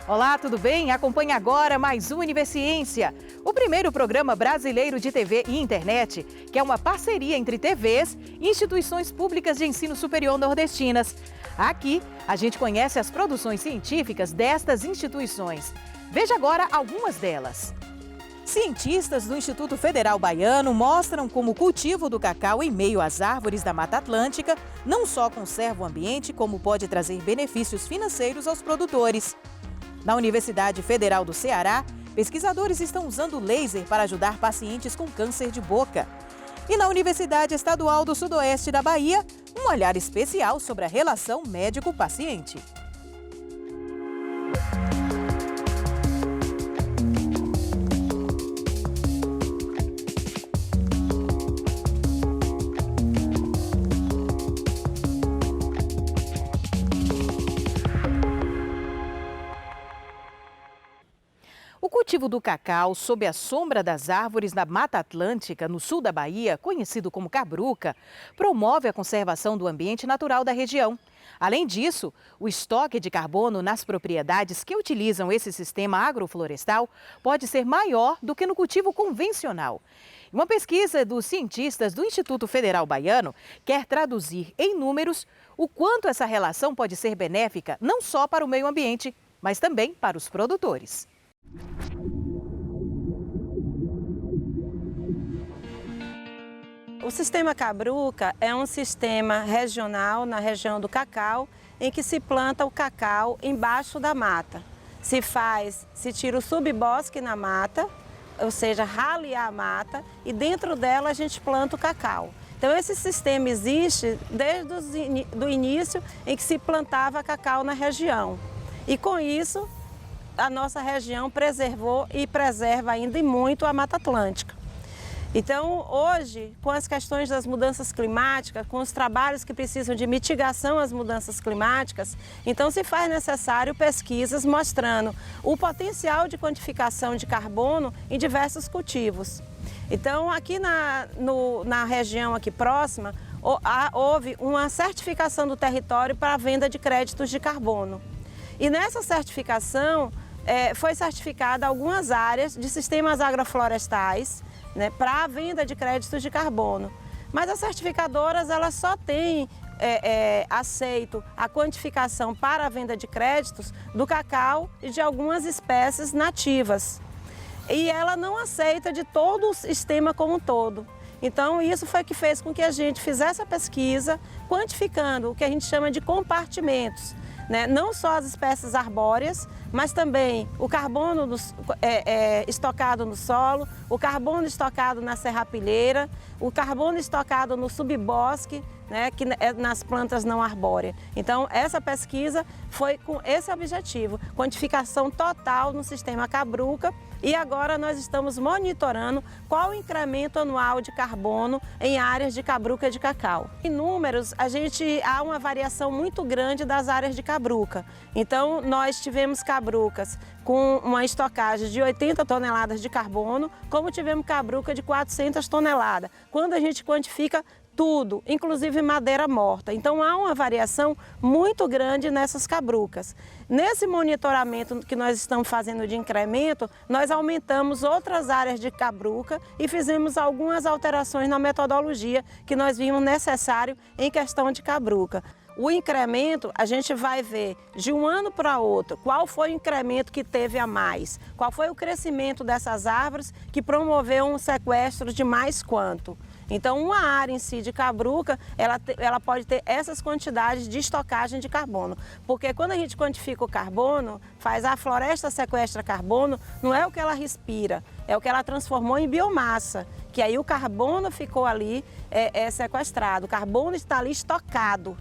Olá, tudo bem? Acompanhe agora mais um Universiência, o primeiro programa brasileiro de TV e internet, que é uma parceria entre TVs e instituições públicas de ensino superior nordestinas. Aqui, a gente conhece as produções científicas destas instituições. Veja agora algumas delas. Cientistas do Instituto Federal Baiano mostram como o cultivo do cacau em meio às árvores da Mata Atlântica não só conserva o ambiente, como pode trazer benefícios financeiros aos produtores. Na Universidade Federal do Ceará, pesquisadores estão usando laser para ajudar pacientes com câncer de boca. E na Universidade Estadual do Sudoeste da Bahia, um olhar especial sobre a relação médico-paciente. O cultivo do cacau sob a sombra das árvores da Mata Atlântica, no sul da Bahia, conhecido como cabruca, promove a conservação do ambiente natural da região. Além disso, o estoque de carbono nas propriedades que utilizam esse sistema agroflorestal pode ser maior do que no cultivo convencional. Uma pesquisa dos cientistas do Instituto Federal Baiano quer traduzir em números o quanto essa relação pode ser benéfica não só para o meio ambiente, mas também para os produtores. O sistema cabruca é um sistema regional na região do cacau, em que se planta o cacau embaixo da mata. Se tira o subbosque na mata, ou seja, ralear a mata, e dentro dela a gente planta o cacau. Então esse sistema existe desde o início em que se plantava cacau na região. E com isso, a nossa região preservou e preserva ainda e muito a Mata Atlântica. Então, hoje, com as questões das mudanças climáticas, com os trabalhos que precisam de mitigação às mudanças climáticas, então se faz necessário pesquisas mostrando o potencial de quantificação de carbono em diversos cultivos. Então, aqui na região aqui próxima, houve uma certificação do território para a venda de créditos de carbono. E nessa certificação, foi certificada algumas áreas de sistemas agroflorestais, né, para a venda de créditos de carbono. Mas as certificadoras elas só têm aceito a quantificação para a venda de créditos do cacau e de algumas espécies nativas. E ela não aceita de todo o sistema como um todo. Então isso foi que fez com que a gente fizesse a pesquisa quantificando o que a gente chama de compartimentos. Não só as espécies arbóreas, mas também o carbono estocado no solo, o carbono estocado na serrapilheira, o carbono estocado no subbosque, que é nas plantas não arbóreas. Então, essa pesquisa foi com esse objetivo, quantificação total no sistema cabruca, e agora nós estamos monitorando qual o incremento anual de carbono em áreas de cabruca de cacau. Em números, há uma variação muito grande das áreas de cabruca. Então, nós tivemos cabrucas com uma estocagem de 80 toneladas de carbono, como tivemos cabruca de 400 toneladas. Quando a gente quantifica tudo, inclusive madeira morta. Então há uma variação muito grande nessas cabrucas. Nesse monitoramento que nós estamos fazendo de incremento, nós aumentamos outras áreas de cabruca e fizemos algumas alterações na metodologia que nós vimos necessário em questão de cabruca. O incremento, a gente vai ver de um ano para outro qual foi o incremento que teve a mais, qual foi o crescimento dessas árvores que promoveu um sequestro de mais quanto. Então, uma área em si de cabruca, ela pode ter essas quantidades de estocagem de carbono. Porque quando a gente quantifica o carbono, a floresta sequestra carbono, não é o que ela respira, é o que ela transformou em biomassa. Que aí o carbono ficou ali sequestrado, o carbono está ali estocado.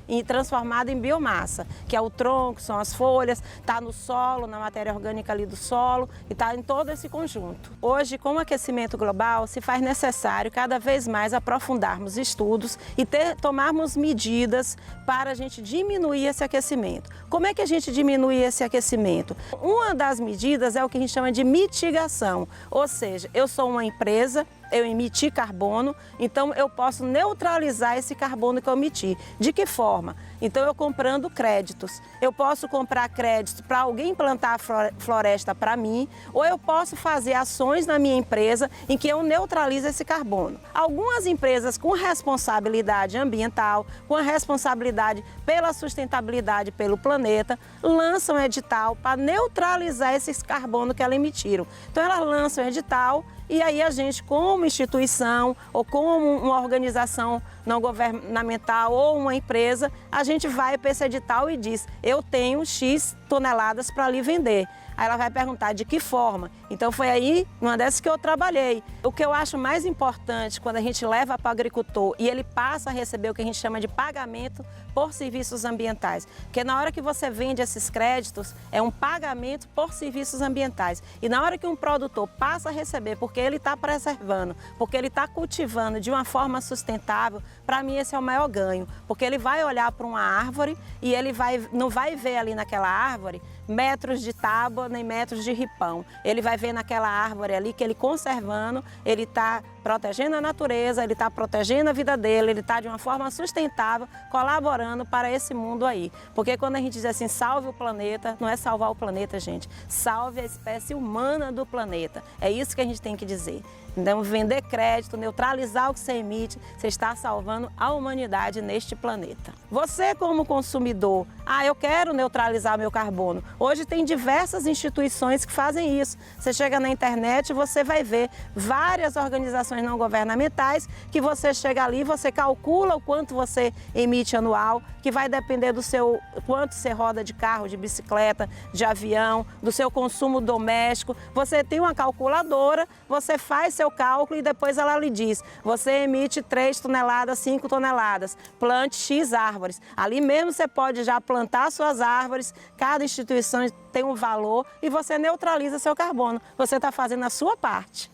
E transformado em biomassa, que é o tronco, são as folhas, está no solo, na matéria orgânica ali do solo e está em todo esse conjunto. Hoje, com o aquecimento global, se faz necessário cada vez mais aprofundarmos estudos e tomarmos medidas para a gente diminuir esse aquecimento. Como é que a gente diminui esse aquecimento? Uma das medidas é o que a gente chama de mitigação, ou seja, eu sou uma empresa, eu emiti carbono, então eu posso neutralizar esse carbono que eu emiti. De que forma? Então eu comprando créditos. Eu posso comprar créditos para alguém plantar a floresta para mim, ou eu posso fazer ações na minha empresa em que eu neutralizo esse carbono. Algumas empresas com responsabilidade ambiental, com a responsabilidade pela sustentabilidade pelo planeta, lançam edital para neutralizar esses carbono que elas emitiram. Então elas lançam edital e aí a gente, como instituição ou como uma organização não governamental ou uma empresa, a gente vai para esse edital e diz, eu tenho X toneladas para lhe vender. Aí ela vai perguntar de que forma. Então foi aí, uma dessas que eu trabalhei. O que eu acho mais importante quando a gente leva para o agricultor e ele passa a receber o que a gente chama de pagamento por serviços ambientais. Porque na hora que você vende esses créditos, é um pagamento por serviços ambientais. E na hora que um produtor passa a receber, porque ele está preservando, porque ele está cultivando de uma forma sustentável, para mim esse é o maior ganho. Porque ele vai olhar para uma árvore e ele não vai ver ali naquela árvore metros de tábua nem metros de ripão. Ele vai ver naquela árvore ali que ele conservando, ele está protegendo a natureza, ele está protegendo a vida dele, ele está de uma forma sustentável, colaborando para esse mundo aí. Porque quando a gente diz assim, salve o planeta, não é salvar o planeta, gente. Salve a espécie humana do planeta. É isso que a gente tem que dizer. Então, vender crédito, neutralizar o que você emite, você está salvando a humanidade neste planeta. Você como consumidor, eu quero neutralizar meu carbono. Hoje tem diversas instituições que fazem isso. Você chega na internet e você vai ver várias organizações não governamentais que você chega ali, você calcula o quanto você emite anual, que vai depender do seu quanto você roda de carro, de bicicleta, de avião, do seu consumo doméstico. Você tem uma calculadora, você faz seu cálculo e depois ela lhe diz, você emite 3 toneladas, 5 toneladas, plante X árvores. Ali mesmo você pode já plantar suas árvores, cada instituição tem um valor e você neutraliza seu carbono. Você está fazendo a sua parte.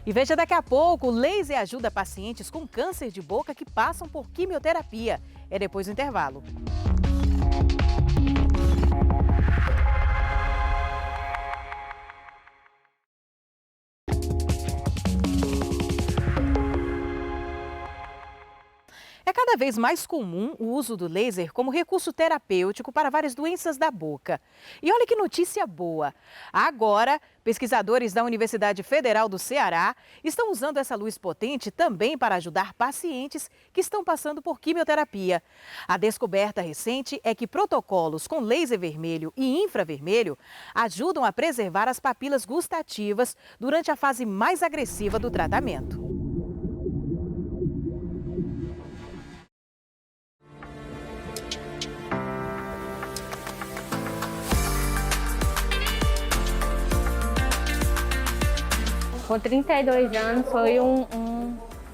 E veja daqui a pouco, o laser ajuda pacientes com câncer de boca que passam por quimioterapia. É depois do intervalo. É cada vez mais comum o uso do laser como recurso terapêutico para várias doenças da boca. E olha que notícia boa! Agora, pesquisadores da Universidade Federal do Ceará estão usando essa luz potente também para ajudar pacientes que estão passando por quimioterapia. A descoberta recente é que protocolos com laser vermelho e infravermelho ajudam a preservar as papilas gustativas durante a fase mais agressiva do tratamento. Com 32 anos foi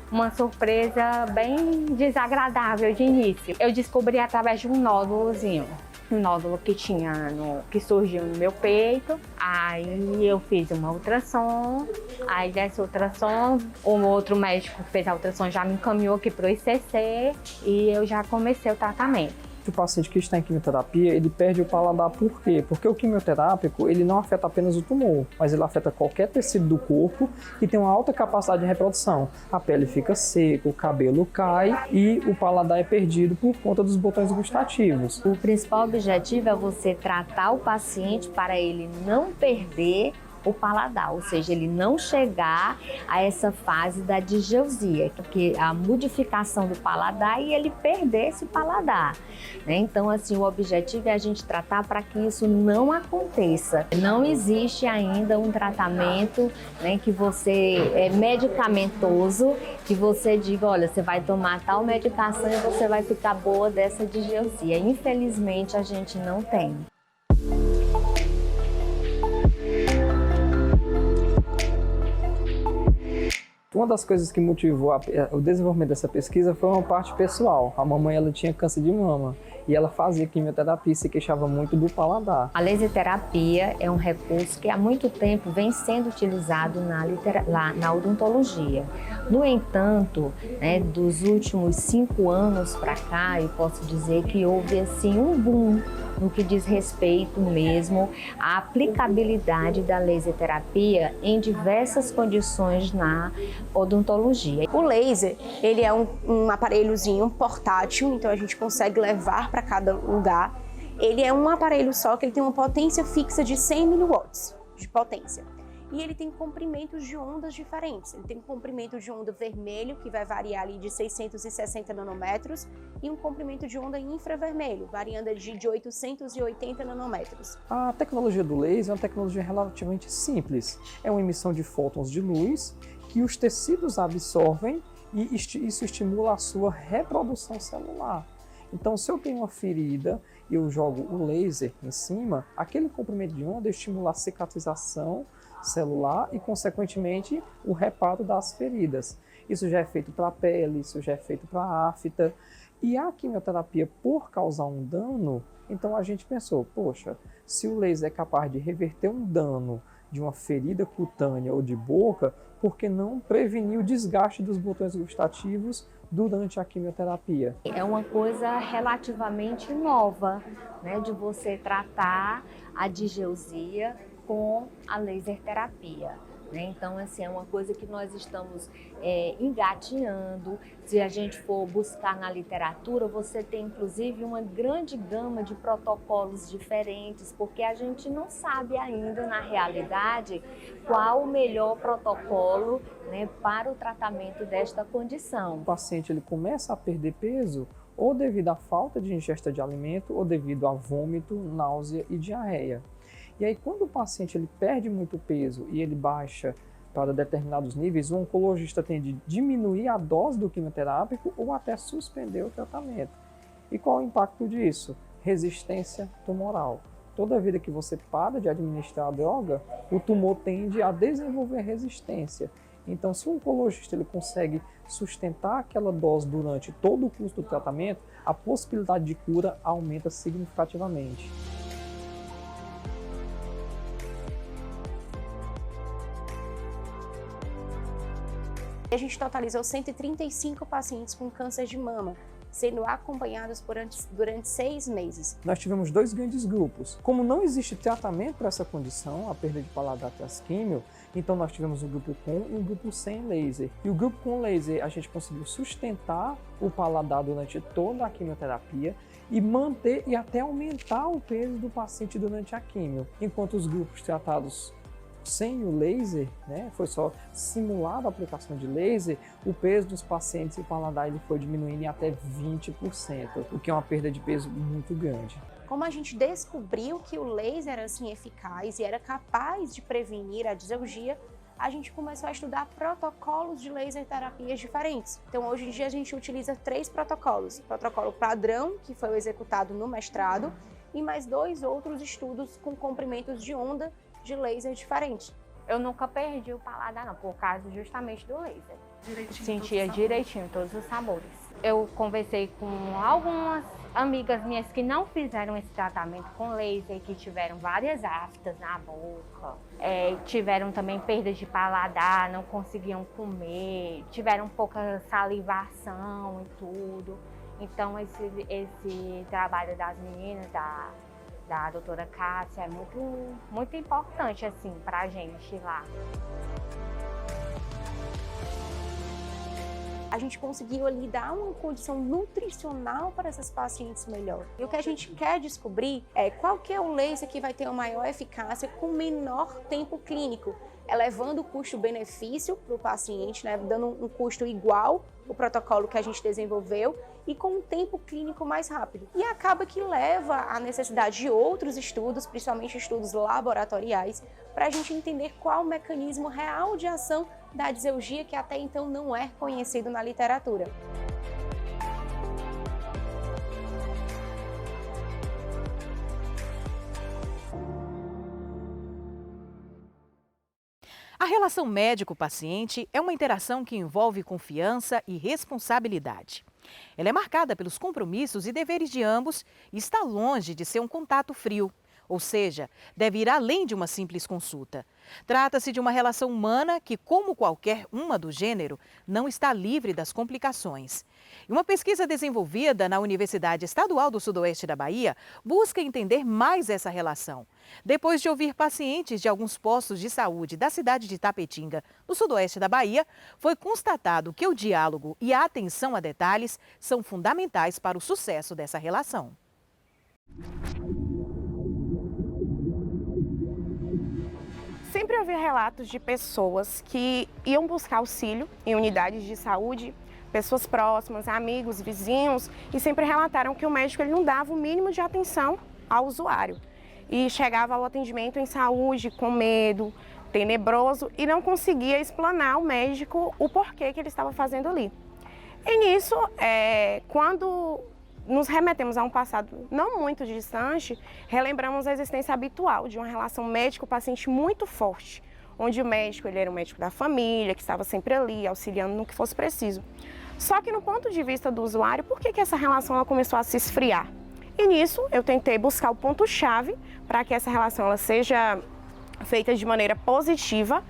uma surpresa bem desagradável de início. Eu descobri através de um nódulozinho, um nódulo que surgiu no meu peito. Aí eu fiz uma ultrassom, aí dessa ultrassom, um outro médico que fez a ultrassom já me encaminhou aqui para o ICC e eu já comecei o tratamento. O paciente que está em quimioterapia, ele perde o paladar por quê? Porque o quimioterápico, ele não afeta apenas o tumor, mas ele afeta qualquer tecido do corpo e tem uma alta capacidade de reprodução. A pele fica seca, o cabelo cai e o paladar é perdido por conta dos botões gustativos. O principal objetivo é você tratar o paciente para ele não perder o paladar, ou seja, ele não chegar a essa fase da digeusia, que é a modificação do paladar e ele perder esse paladar, né? Então, assim, o objetivo é a gente tratar para que isso não aconteça. Não existe ainda um tratamento, né, que você é medicamentoso, que você diga, olha, você vai tomar tal medicação e você vai ficar boa dessa digeusia. Infelizmente, a gente não tem. Uma das coisas que motivou o desenvolvimento dessa pesquisa foi uma parte pessoal. A mamãe, ela tinha câncer de mama e ela fazia quimioterapia e se queixava muito do paladar. A laser terapia é um recurso que há muito tempo vem sendo utilizado na odontologia. No entanto, né, dos últimos 5 anos para cá, eu posso dizer que houve assim um boom no que diz respeito mesmo à aplicabilidade da laser terapia em diversas condições na odontologia. O laser, ele é um aparelhozinho portátil, então a gente consegue levar para cada lugar. Ele é um aparelho só que ele tem uma potência fixa de 100 mW de potência. E ele tem comprimentos de ondas diferentes. Ele tem um comprimento de onda vermelho, que vai variar ali de 660 nanômetros, e um comprimento de onda infravermelho, variando de 880 nanômetros. A tecnologia do laser é uma tecnologia relativamente simples. É uma emissão de fótons de luz que os tecidos absorvem e isso estimula a sua reprodução celular. Então, se eu tenho uma ferida e eu jogo o laser em cima, aquele comprimento de onda estimula a cicatrização celular e, consequentemente, o reparo das feridas. Isso já é feito para a pele, isso já é feito para a afta. E a quimioterapia, por causar um dano, então a gente pensou, poxa, se o laser é capaz de reverter um dano de uma ferida cutânea ou de boca, por que não prevenir o desgaste dos botões gustativos durante a quimioterapia? É uma coisa relativamente nova, né, de você tratar a digeusia com a laser terapia. Então, assim, é uma coisa que nós estamos engatinhando. Se a gente for buscar na literatura, você tem, inclusive, uma grande gama de protocolos diferentes, porque a gente não sabe ainda, na realidade, qual o melhor protocolo, né, para o tratamento desta condição. O paciente ele começa a perder peso ou devido à falta de ingesta de alimento ou devido a vômito, náusea e diarreia. E aí, quando o paciente ele perde muito peso e ele baixa para determinados níveis, o oncologista tem de diminuir a dose do quimioterápico ou até suspender o tratamento. E qual o impacto disso? Resistência tumoral. Toda vida que você para de administrar a droga, o tumor tende a desenvolver resistência. Então, se o oncologista ele consegue sustentar aquela dose durante todo o curso do tratamento, a possibilidade de cura aumenta significativamente. A gente totalizou 135 pacientes com câncer de mama, sendo acompanhados durante 6 meses. Nós tivemos 2 grandes grupos. Como não existe tratamento para essa condição, a perda de paladar após químio, então nós tivemos um grupo com e um grupo sem laser. E o grupo com laser, a gente conseguiu sustentar o paladar durante toda a quimioterapia e manter e até aumentar o peso do paciente durante a químio. Enquanto os grupos tratados sem o laser, né, foi só simulada a aplicação de laser, o peso dos pacientes e o paladar ele foi diminuindo em até 20%, o que é uma perda de peso muito grande. Como a gente descobriu que o laser era assim eficaz e era capaz de prevenir a diseugia, a gente começou a estudar protocolos de laser terapias diferentes. Então, hoje em dia, a gente utiliza 3 protocolos. Protocolo padrão, que foi executado no mestrado, e mais 2 outros estudos com comprimentos de onda de laser diferente. Eu nunca perdi o paladar, não, por causa justamente do laser. Sentia todos direitinho todos os sabores. Eu conversei com algumas amigas minhas que não fizeram esse tratamento com laser, que tiveram várias aftas na boca, tiveram também perda de paladar, não conseguiam comer, tiveram pouca salivação e tudo. Então esse trabalho das meninas, da doutora Cássia, é muito importante assim, pra gente lá. A gente conseguiu ali dar uma condição nutricional para essas pacientes melhor. E o que a gente quer descobrir é qual que é o laser que vai ter uma maior eficácia com menor tempo clínico, elevando o custo-benefício para o paciente, né, dando um custo igual ao protocolo que a gente desenvolveu e com um tempo clínico mais rápido. E acaba que leva à necessidade de outros estudos, principalmente estudos laboratoriais, para a gente entender qual o mecanismo real de ação da diseugia que até então não é conhecido na literatura. A relação médico-paciente é uma interação que envolve confiança e responsabilidade. Ela é marcada pelos compromissos e deveres de ambos e está longe de ser um contato frio. ou seja, deve ir além de uma simples consulta. Trata-se de uma relação humana que, como qualquer uma do gênero, não está livre das complicações. E uma pesquisa desenvolvida na Universidade Estadual do Sudoeste da Bahia busca entender mais essa relação. Depois de ouvir pacientes de alguns postos de saúde da cidade de Tapetinga, no sudoeste da Bahia, foi constatado que o diálogo e a atenção a detalhes são fundamentais para o sucesso dessa relação. Sempre ouvi relatos de pessoas que iam buscar auxílio em unidades de saúde, pessoas próximas, amigos, vizinhos, e sempre relataram que o médico ele não dava o mínimo de atenção ao usuário. E chegava ao atendimento em saúde com medo, tenebroso, e não conseguia explanar ao médico o porquê que ele estava fazendo ali. E nisso, quando nos remetemos a um passado não muito distante, relembramos a existência habitual de uma relação médico-paciente muito forte, onde o médico ele era um médico da família, que estava sempre ali, auxiliando no que fosse preciso. Só que no ponto de vista do usuário, por que essa relação ela começou a se esfriar? E nisso eu tentei buscar o ponto-chave para que essa relação ela seja feita de maneira positiva.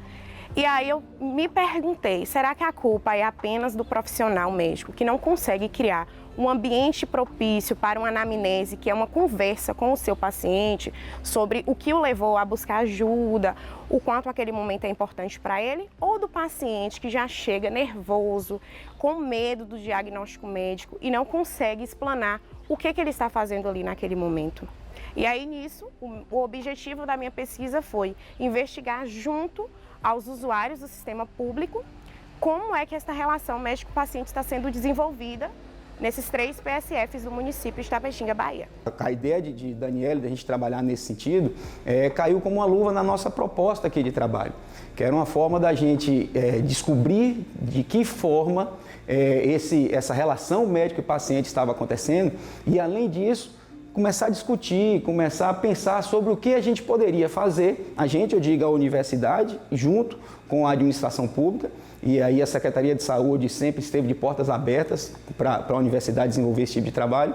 E aí eu me perguntei, será que a culpa é apenas do profissional médico que não consegue criar um ambiente propício para uma anamnese, que é uma conversa com o seu paciente sobre o que o levou a buscar ajuda, o quanto aquele momento é importante para ele, ou do paciente que já chega nervoso, com medo do diagnóstico médico e não consegue explanar o que ele está fazendo ali naquele momento. E aí nisso, o objetivo da minha pesquisa foi investigar junto aos usuários do sistema público como é que essa relação médico-paciente está sendo desenvolvida nesses 3 PSFs do município de Tapetinga, Bahia. A ideia de Daniele, da gente trabalhar nesse sentido, caiu como uma luva na nossa proposta aqui de trabalho, que era uma forma da gente descobrir de que forma essa relação médico e paciente estava acontecendo e, além disso, começar a discutir, começar a pensar sobre o que a gente poderia fazer, eu digo a universidade, junto com a administração pública, e aí a Secretaria de Saúde sempre esteve de portas abertas para a universidade desenvolver esse tipo de trabalho,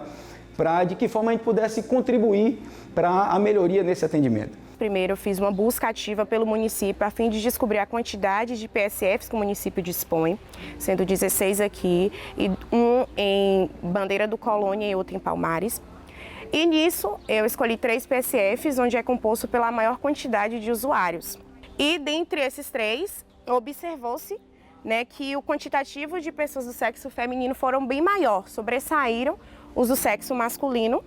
para de que forma a gente pudesse contribuir para a melhoria nesse atendimento. Primeiro eu fiz uma busca ativa pelo município a fim de descobrir a quantidade de PSFs que o município dispõe, sendo 16 aqui, e um em Bandeira do Colônia e outro em Palmares. E nisso eu escolhi 3 PSFs, onde é composto pela maior quantidade de usuários. E dentre esses 3, observou-se que o quantitativo de pessoas do sexo feminino foram bem maior, sobressaíram os do sexo masculino,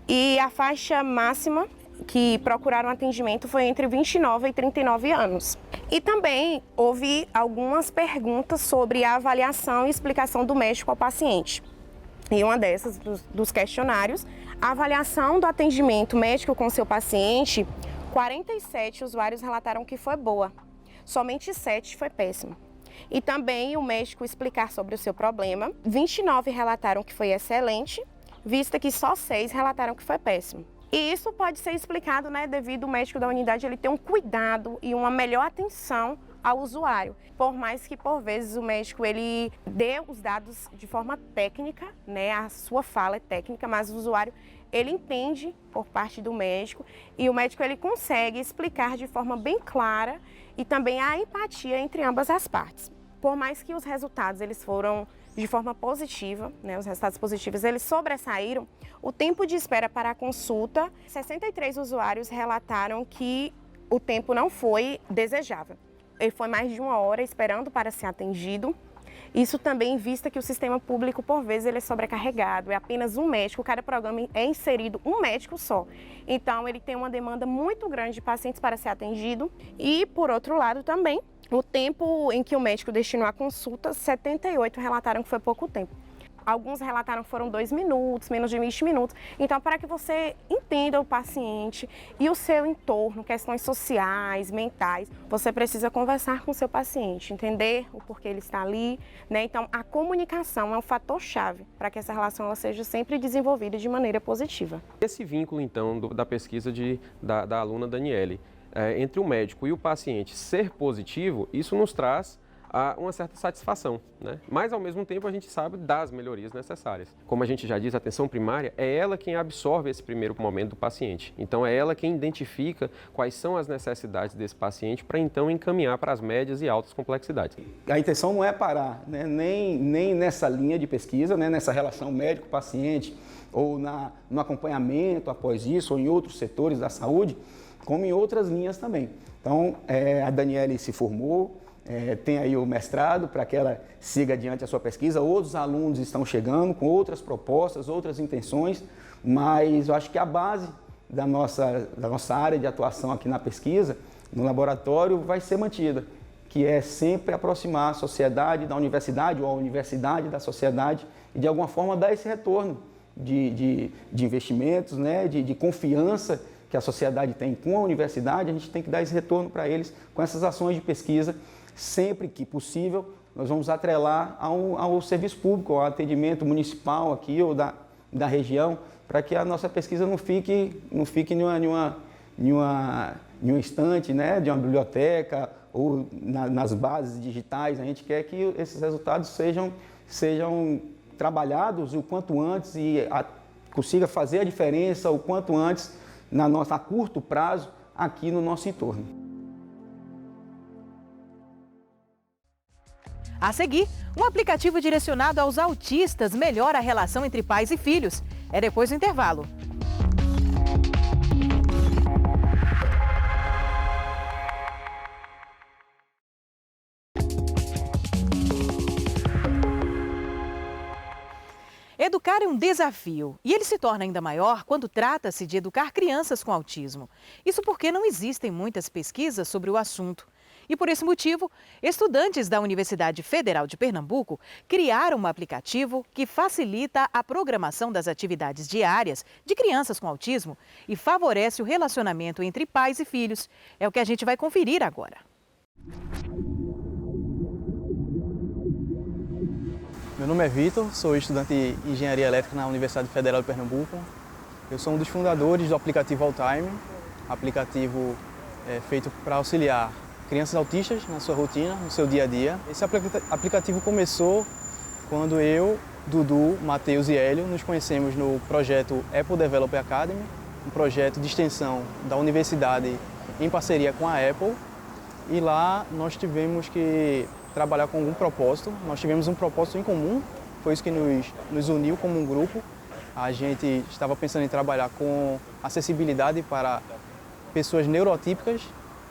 e a faixa máxima que procuraram atendimento foi entre 29 e 39 anos. E também houve algumas perguntas sobre a avaliação e explicação do médico ao paciente. E uma dessas, dos questionários, a avaliação do atendimento médico com seu paciente, 47 usuários relataram que foi boa, somente 7 foi péssimo. E também o médico explicar sobre o seu problema, 29 relataram que foi excelente, vista que só 6 relataram que foi péssimo. E isso pode ser explicado, devido ao médico da unidade ele ter um cuidado e uma melhor atenção ao usuário. Por mais que, por vezes, o médico ele dê os dados de forma técnica, a sua fala é técnica, mas o usuário ele entende por parte do médico e o médico ele consegue explicar de forma bem clara e também a empatia entre ambas as partes. Por mais que os resultados eles foram de forma positiva, os resultados positivos eles sobressaíram, o tempo de espera para a consulta, 63 usuários relataram que o tempo não foi desejável. Ele foi mais de 1 hora esperando para ser atendido. Isso também vista que o sistema público, por vezes, ele é sobrecarregado, é apenas um médico, cada programa é inserido um médico só. Então, ele tem uma demanda muito grande de pacientes para ser atendido. E, por outro lado, também, o tempo em que o médico destinou a consulta, 78 relataram que foi pouco tempo. Alguns relataram que foram 2 minutos, menos de 20 minutos. Então, para que você entenda o paciente e o seu entorno, questões sociais, mentais, você precisa conversar com o seu paciente, entender o porquê ele está ali, Então, a comunicação é um fator-chave para que essa relação ela seja sempre desenvolvida de maneira positiva. Esse vínculo, então, da pesquisa da aluna Daniele, entre o médico e o paciente ser positivo, isso nos traz uma certa satisfação, né? Mas, ao mesmo tempo, a gente sabe das melhorias necessárias. Como a gente já diz, a atenção primária é ela quem absorve esse primeiro momento do paciente. Então, é ela quem identifica quais são as necessidades desse paciente para, então, encaminhar para as médias e altas complexidades. A intenção não é parar, né? nem nessa linha de pesquisa, né? Nessa relação médico-paciente, ou no acompanhamento após isso, ou em outros setores da saúde, como em outras linhas também. Então, a Daniele se formou, tem aí o mestrado para que ela siga adiante a sua pesquisa. Outros alunos estão chegando com outras propostas, outras intenções, mas eu acho que a base da nossa área de atuação aqui na pesquisa, no laboratório, vai ser mantida, que é sempre aproximar a sociedade da universidade ou a universidade da sociedade e, de alguma forma, dar esse retorno de investimentos, né, de confiança que a sociedade tem com a universidade. A gente tem que dar esse retorno para eles com essas ações de pesquisa. Sempre que possível, nós vamos atrelar ao serviço público, ao atendimento municipal aqui ou da região, para que a nossa pesquisa não fique em uma estante, né, de uma biblioteca ou nas bases digitais. A gente quer que esses resultados sejam trabalhados o quanto antes e consiga fazer a diferença o quanto antes a curto prazo aqui no nosso entorno. A seguir, um aplicativo direcionado aos autistas melhora a relação entre pais e filhos. É depois do intervalo. Educar é um desafio e ele se torna ainda maior quando trata-se de educar crianças com autismo. Isso porque não existem muitas pesquisas sobre o assunto. E por esse motivo, estudantes da Universidade Federal de Pernambuco criaram um aplicativo que facilita a programação das atividades diárias de crianças com autismo e favorece o relacionamento entre pais e filhos. É o que a gente vai conferir agora. Meu nome é Vitor, sou estudante de Engenharia Elétrica na Universidade Federal de Pernambuco. Eu sou um dos fundadores do aplicativo Alltime, aplicativo feito para auxiliar crianças autistas na sua rotina, no seu dia a dia. Esse aplicativo começou quando eu, Dudu, Matheus e Hélio nos conhecemos no projeto Apple Developer Academy, um projeto de extensão da universidade em parceria com a Apple. E lá nós tivemos que trabalhar com algum propósito. Nós tivemos um propósito em comum, foi isso que nos uniu como um grupo. A gente estava pensando em trabalhar com acessibilidade para pessoas neurotípicas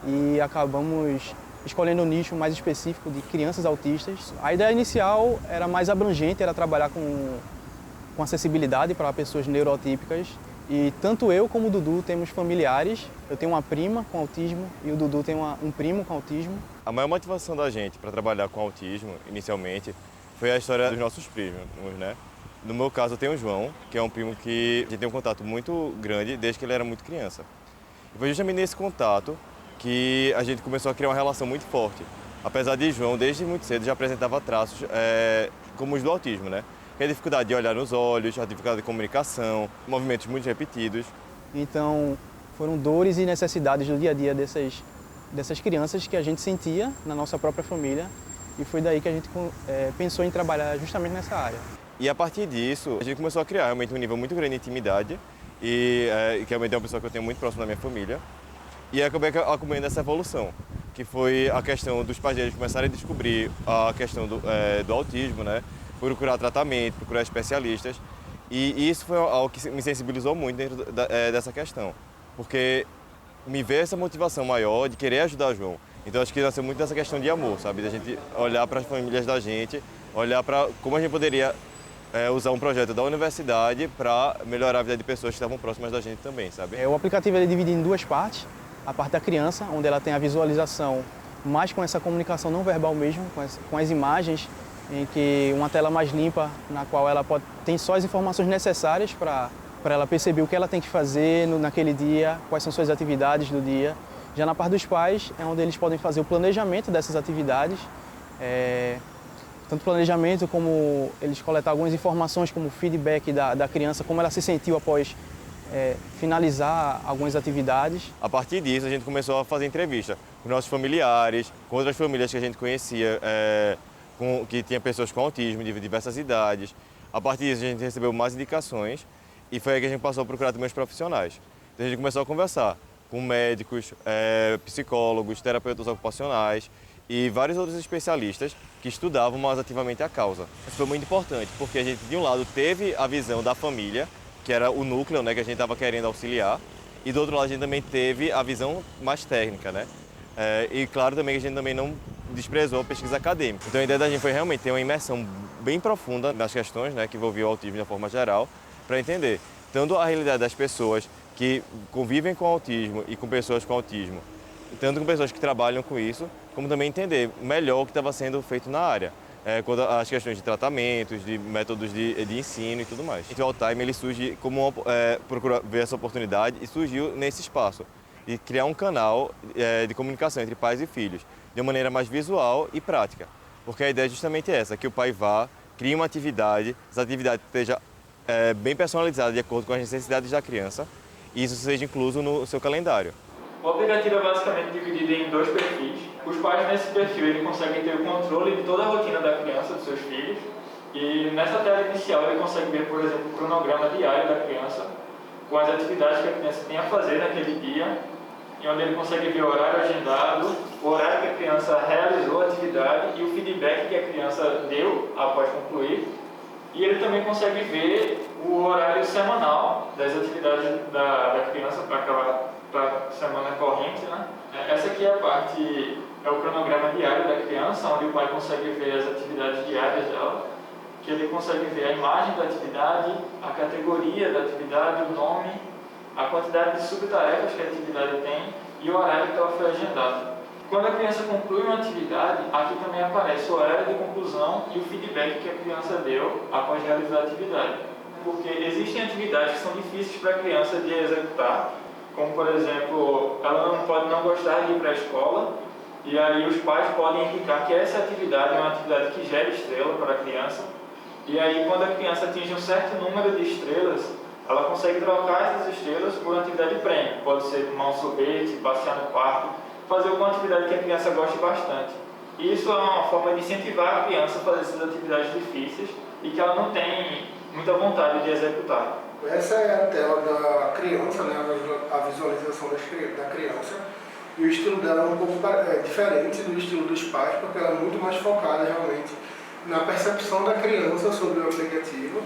e acabamos escolhendo um nicho mais específico de crianças autistas. A ideia inicial era mais abrangente, era trabalhar com acessibilidade para pessoas neurotípicas. E tanto eu como o Dudu temos familiares. Eu tenho uma prima com autismo e o Dudu tem um primo com autismo. A maior motivação da gente para trabalhar com autismo, inicialmente, foi a história dos nossos primos, né? No meu caso, eu tenho o João, que é um primo que a gente tem um contato muito grande desde que ele era muito criança. E foi justamente nesse contato que a gente começou a criar uma relação muito forte. Apesar de João, desde muito cedo, já apresentava traços como os do autismo, né? Que é a dificuldade de olhar nos olhos, a dificuldade de comunicação, movimentos muito repetidos. Então, foram dores e necessidades do dia a dia dessas crianças que a gente sentia na nossa própria família. E foi daí que a gente pensou em trabalhar justamente nessa área. E a partir disso, a gente começou a criar realmente um nível muito grande de intimidade. E que realmente é uma pessoa que eu tenho muito próximo da minha família. E acabei acompanhando essa evolução, que foi a questão dos pais deles começarem a descobrir a questão do autismo, né? Procurar tratamento, procurar especialistas. E isso foi algo que me sensibilizou muito dentro dessa questão, porque me veio essa motivação maior de querer ajudar o João. Então acho que nasceu muito dessa questão de amor, sabe? Da gente olhar para as famílias da gente, olhar para como a gente poderia usar um projeto da universidade para melhorar a vida de pessoas que estavam próximas da gente também, sabe? O aplicativo é dividido em duas partes. A parte da criança, onde ela tem a visualização mais com essa comunicação não verbal mesmo, com as imagens, em que uma tela mais limpa, na qual ela tem só as informações necessárias para ela perceber o que ela tem que fazer naquele dia, quais são suas atividades do dia. Já na parte dos pais, é onde eles podem fazer o planejamento dessas atividades, tanto planejamento como eles coletar algumas informações como o feedback da criança, como ela se sentiu após finalizar algumas atividades. A partir disso, a gente começou a fazer entrevista com nossos familiares, com outras famílias que a gente conhecia, que tinha pessoas com autismo de diversas idades. A partir disso, a gente recebeu mais indicações e foi aí que a gente passou a procurar também os profissionais. Então, a gente começou a conversar com médicos, psicólogos, terapeutas ocupacionais e vários outros especialistas que estudavam mais ativamente a causa. Isso foi muito importante, porque a gente, de um lado, teve a visão da família, que era o núcleo, né, que a gente estava querendo auxiliar, e do outro lado a gente também teve a visão mais técnica, né? E claro também que a gente também não desprezou a pesquisa acadêmica. Então a ideia da gente foi realmente ter uma imersão bem profunda nas questões, né, que envolviam o autismo de uma forma geral, para entender tanto a realidade das pessoas que convivem com autismo e com pessoas com autismo, tanto com pessoas que trabalham com isso, como também entender melhor o que estava sendo feito na área. Quanto às questões de tratamentos, de métodos de ensino e tudo mais. O Alltime ele surge como procura ver essa oportunidade e surgiu nesse espaço de criar um canal de comunicação entre pais e filhos de uma maneira mais visual e prática, porque a ideia é justamente essa, que o pai vá, crie uma atividade, essa atividade esteja bem personalizada de acordo com as necessidades da criança e isso seja incluso no seu calendário. O aplicativo é basicamente dividido em 2 perfis. Os pais nesse perfil ele conseguem ter o controle de toda a rotina da criança, dos seus filhos. E nessa tela inicial ele consegue ver, por exemplo, o cronograma diário da criança, com as atividades que a criança tem a fazer naquele dia, e onde ele consegue ver o horário agendado, o horário que a criança realizou a atividade e o feedback que a criança deu após concluir. E ele também consegue ver o horário semanal das atividades da criança para a semana corrente, né? Essa aqui é a parte, é o cronograma diário da criança, onde o pai consegue ver as atividades diárias dela, que ele consegue ver a imagem da atividade, a categoria da atividade, o nome, a quantidade de subtarefas que a atividade tem e o horário que ela foi agendada. Quando a criança conclui uma atividade, aqui também aparece o horário de conclusão e o feedback que a criança deu após realizar a atividade. Porque existem atividades que são difíceis para a criança de executar, como por exemplo, ela não pode não gostar de ir para a escola, e aí os pais podem indicar que essa atividade é uma atividade que gera estrela para a criança, e aí quando a criança atinge um certo número de estrelas, ela consegue trocar essas estrelas por uma atividade prêmio. Pode ser tomar um sorvete, passear no parque, fazer alguma atividade que a criança goste bastante. E isso é uma forma de incentivar a criança a fazer essas atividades difíceis e que ela não tem muita vontade de executar. Essa é a tela da criança, né, a visualização da criança. E o estilo dela é um pouco diferente do estilo dos pais, porque ela é muito mais focada realmente na percepção da criança sobre o aplicativo.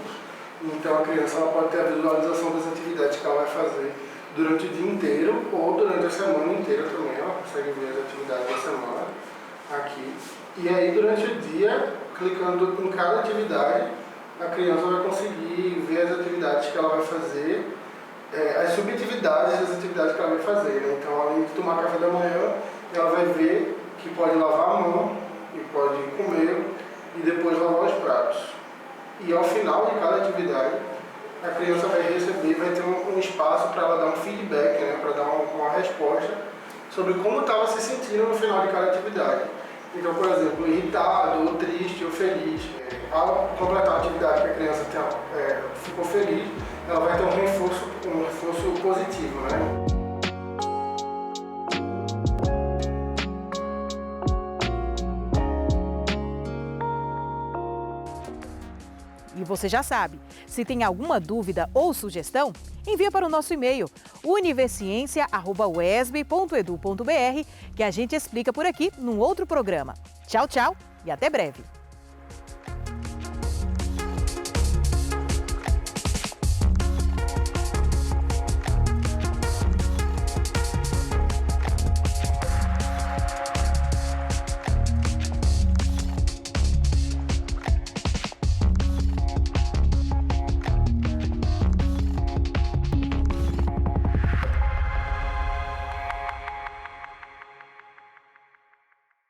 Então a criança ela pode ter a visualização das atividades que ela vai fazer durante o dia inteiro ou durante a semana inteira também. Ela consegue ver as atividades da semana aqui. E aí durante o dia, clicando em cada atividade, a criança vai conseguir ver as atividades que ela vai fazer, as subatividades das atividades que ela vai fazer, né? Então, além de tomar café da manhã, ela vai ver que pode lavar a mão, e pode comer, e depois lavar os pratos. E ao final de cada atividade, a criança vai receber, vai ter um espaço para ela dar um feedback, né? Para dar uma resposta sobre como estava se sentindo no final de cada atividade. Então, por exemplo, irritado, ou triste, ou feliz. Ao completar a atividade que a criança ficou feliz, ela vai ter um reforço positivo, né? E você já sabe, se tem alguma dúvida ou sugestão, envia para o nosso e-mail universiencia@uesb.edu.br que a gente explica por aqui num outro programa. Tchau, tchau e até breve!